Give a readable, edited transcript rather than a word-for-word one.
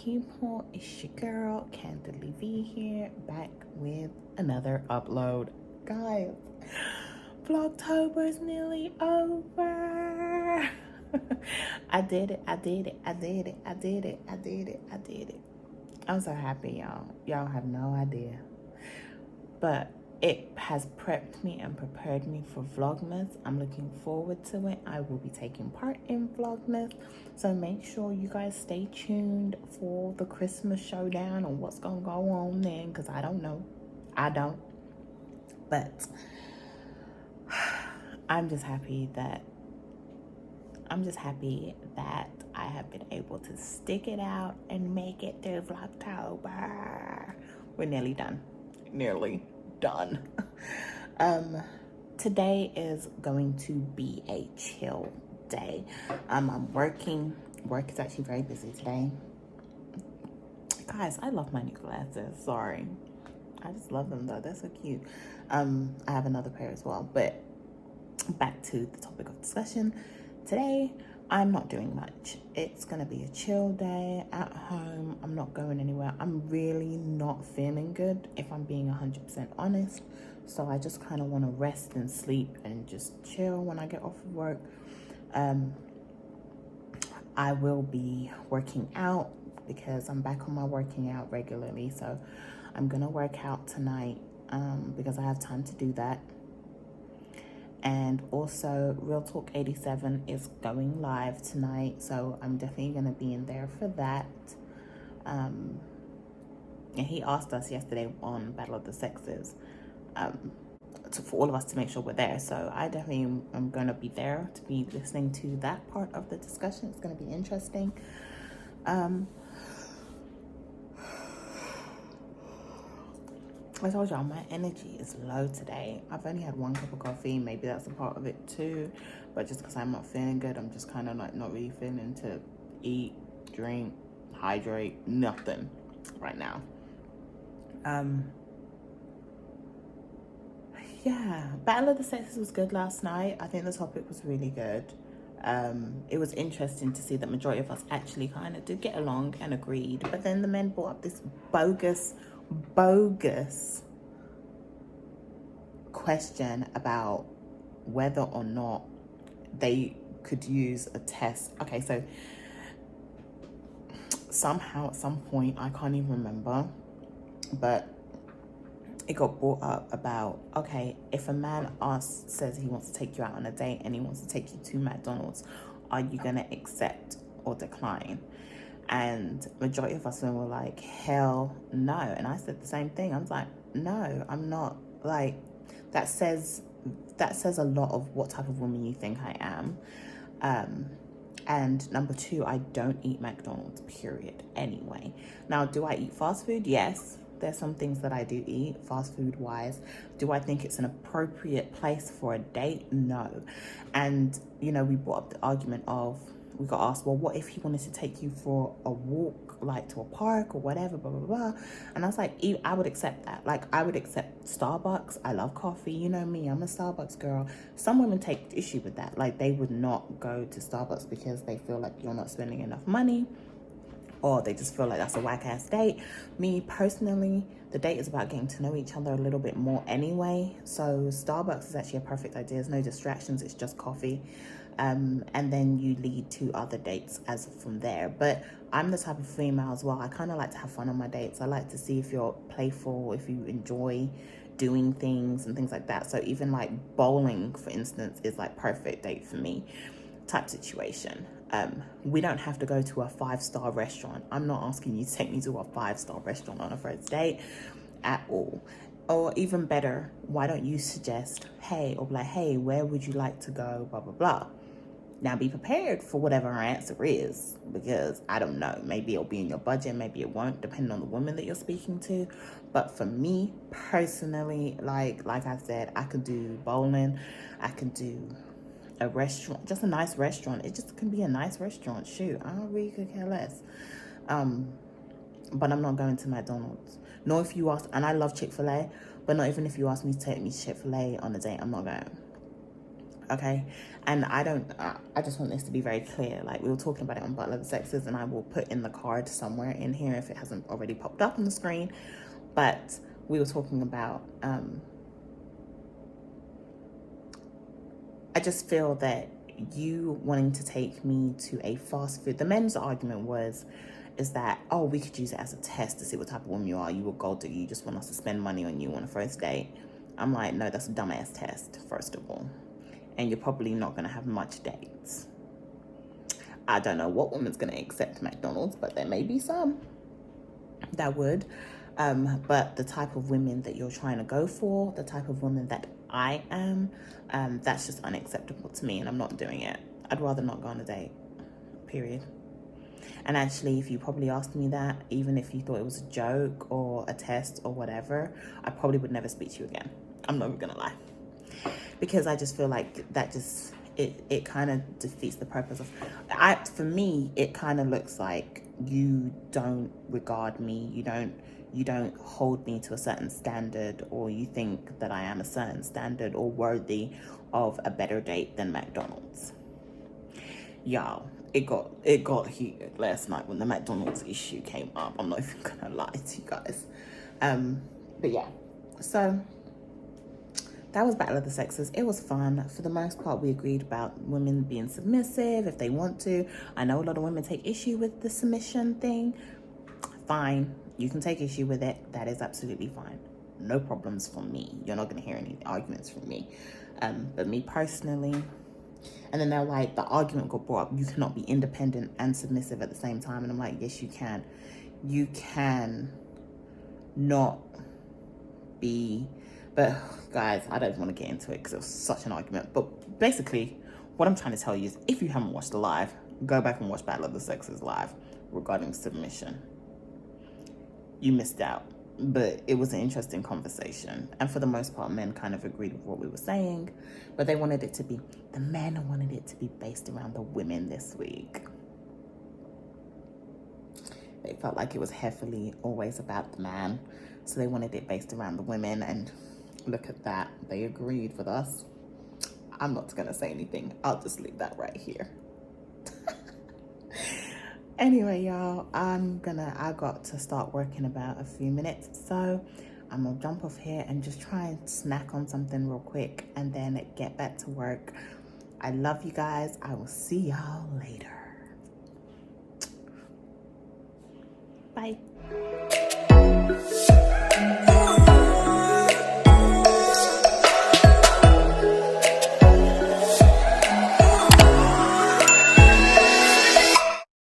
people, it's your girl Candidly V here, back with another upload. Guys, Vlogtober is nearly over. I did it. I'm so happy, y'all have no idea, but it has prepped me and prepared me for Vlogmas. I'm looking forward to it. I will be taking part in Vlogmas, so make sure you guys stay tuned for the Christmas showdown and what's gonna go on then, because I don't know. But I'm just happy that I have been able to stick it out and make it through Vlogtober. We're nearly done. Today is going to be a chill day. I'm working. Work is actually very busy today. Guys, I love my new glasses. Sorry. I just love them though. They're so cute. I have another pair as well. But back to the topic of discussion. Today, I'm not doing much. It's going to be a chill day at home. I'm not going anywhere. I'm really not feeling good, if I'm being 100% honest. So I just kind of want to rest and sleep and just chill when I get off of work. I will be working out because I'm back on my working out regularly. So I'm going to work out tonight because I have time to do that. And also, Real Talk 87 is going live tonight, so I'm definitely going to be in there for that. And he asked us yesterday on Battle of the Sexes for all of us to make sure we're there. So I definitely am going to be there to be listening to that part of the discussion. It's going to be interesting. I told y'all my energy is low today. I've only had one cup of coffee. Maybe that's a part of it too. But just because I'm not feeling good, I'm just kind of like not really feeling to eat, drink, hydrate, nothing right now. Yeah, Battle of the Sexes was good last night. I think the topic was really good. It was interesting to see that majority of us actually kind of did get along and agreed. But then the men brought up this bogus question about whether or not they could use a test. Okay, so somehow at some point, I can't even remember, but it got brought up about, okay, if a man says he wants to take you out on a date and he wants to take you to McDonald's, are you gonna accept or decline? And majority of us were like, hell no. And I said the same thing. I was like, no, I'm not. Like, that says a lot of what type of woman you think I am. And number two, I don't eat McDonald's, period, anyway. Now, do I eat fast food? Yes. There's some things that I do eat fast food wise. Do I think it's an appropriate place for a date? No. And, you know, we brought up the argument of, we got asked, well, what if he wanted to take you for a walk, like to a park or whatever, blah, blah, blah. And I was like, I would accept that. Like, I would accept Starbucks. I love coffee. You know me, I'm a Starbucks girl. Some women take issue with that. Like, they would not go to Starbucks because they feel like you're not spending enough money, or they just feel like that's a whack-ass date. Me, personally, the date is about getting to know each other a little bit more anyway. So Starbucks is actually a perfect idea. There's no distractions. It's just coffee. And then you lead to other dates as from there. But I'm the type of female as well. I kind of like to have fun on my dates. I like to see if you're playful, if you enjoy doing things and things like that. So even like bowling, for instance, is like perfect date for me type situation. We don't have to go to a 5-star restaurant. I'm not asking you to take me to a 5-star restaurant on a first date at all. Or even better, why don't you suggest, hey, or like, hey, where would you like to go, blah, blah, blah. Now, be prepared for whatever our answer is, because I don't know, maybe it'll be in your budget, maybe it won't, depending on the woman that you're speaking to. But for me personally, like I said, I could do bowling, I could do a restaurant, just a nice restaurant. It just can be a nice restaurant. Shoot, I don't really could care less. But I'm not going to McDonald's. Nor if you ask, and I love Chick-fil-A, but not even if you ask me to take me to Chick-fil-A on a date, I'm not going. okay? And I just want this to be very clear. Like, we were talking about it on Battle of the Sexes, and I will put in the card somewhere in here if it hasn't already popped up on the screen. But we were talking about, I just feel that you wanting to take me to a fast food, the men's argument is that, oh, we could use it as a test to see what type of woman you are. You a gold digger, you just want us to spend money on you on a first date. I'm like, no, that's a dumbass test, first of all. And you're probably not going to have much dates. I don't know what woman's going to accept McDonald's, but there may be some that would. But the type of women that you're trying to go for, the type of woman that I am, that's just unacceptable to me, and I'm not doing it. I'd rather not go on a date, period. And actually, if you probably asked me that, even if you thought it was a joke or a test or whatever, I probably would never speak to you again. I'm not even gonna lie. Because I just feel like that just, it kind of defeats the purpose of, for me, it kind of looks like you don't regard me, you don't hold me to a certain standard, or you think that I am a certain standard or worthy of a better date than McDonald's. Y'all, it got heated last night when the McDonald's issue came up. I'm not even gonna lie to you guys. But yeah, so that was Battle of the Sexes. It was fun. For the most part, we agreed about women being submissive if they want to. I know a lot of women take issue with the submission thing. Fine, you can take issue with it. That is absolutely fine. No problems from me. You're not going to hear any arguments from me. But me personally, and then they're like, the argument got brought up, you cannot be independent and submissive at the same time. And I'm like, yes, you can. You can not be, but guys, I don't want to get into it because it was such an argument. But basically, what I'm trying to tell you is, if you haven't watched the live, go back and watch Battle of the Sexes live regarding submission. You missed out. But it was an interesting conversation. And for the most part, men kind of agreed with what we were saying. But the men wanted it to be based around the women this week. They felt like it was heavily always about the man. So they wanted it based around the women. And look at that. They agreed with us. I'm not going to say anything. I'll just leave that right here. Anyway, y'all, I got to start work in about a few minutes, so I'm gonna jump off here and just try and snack on something real quick and then get back to work. I love you guys. I will see y'all later. Bye.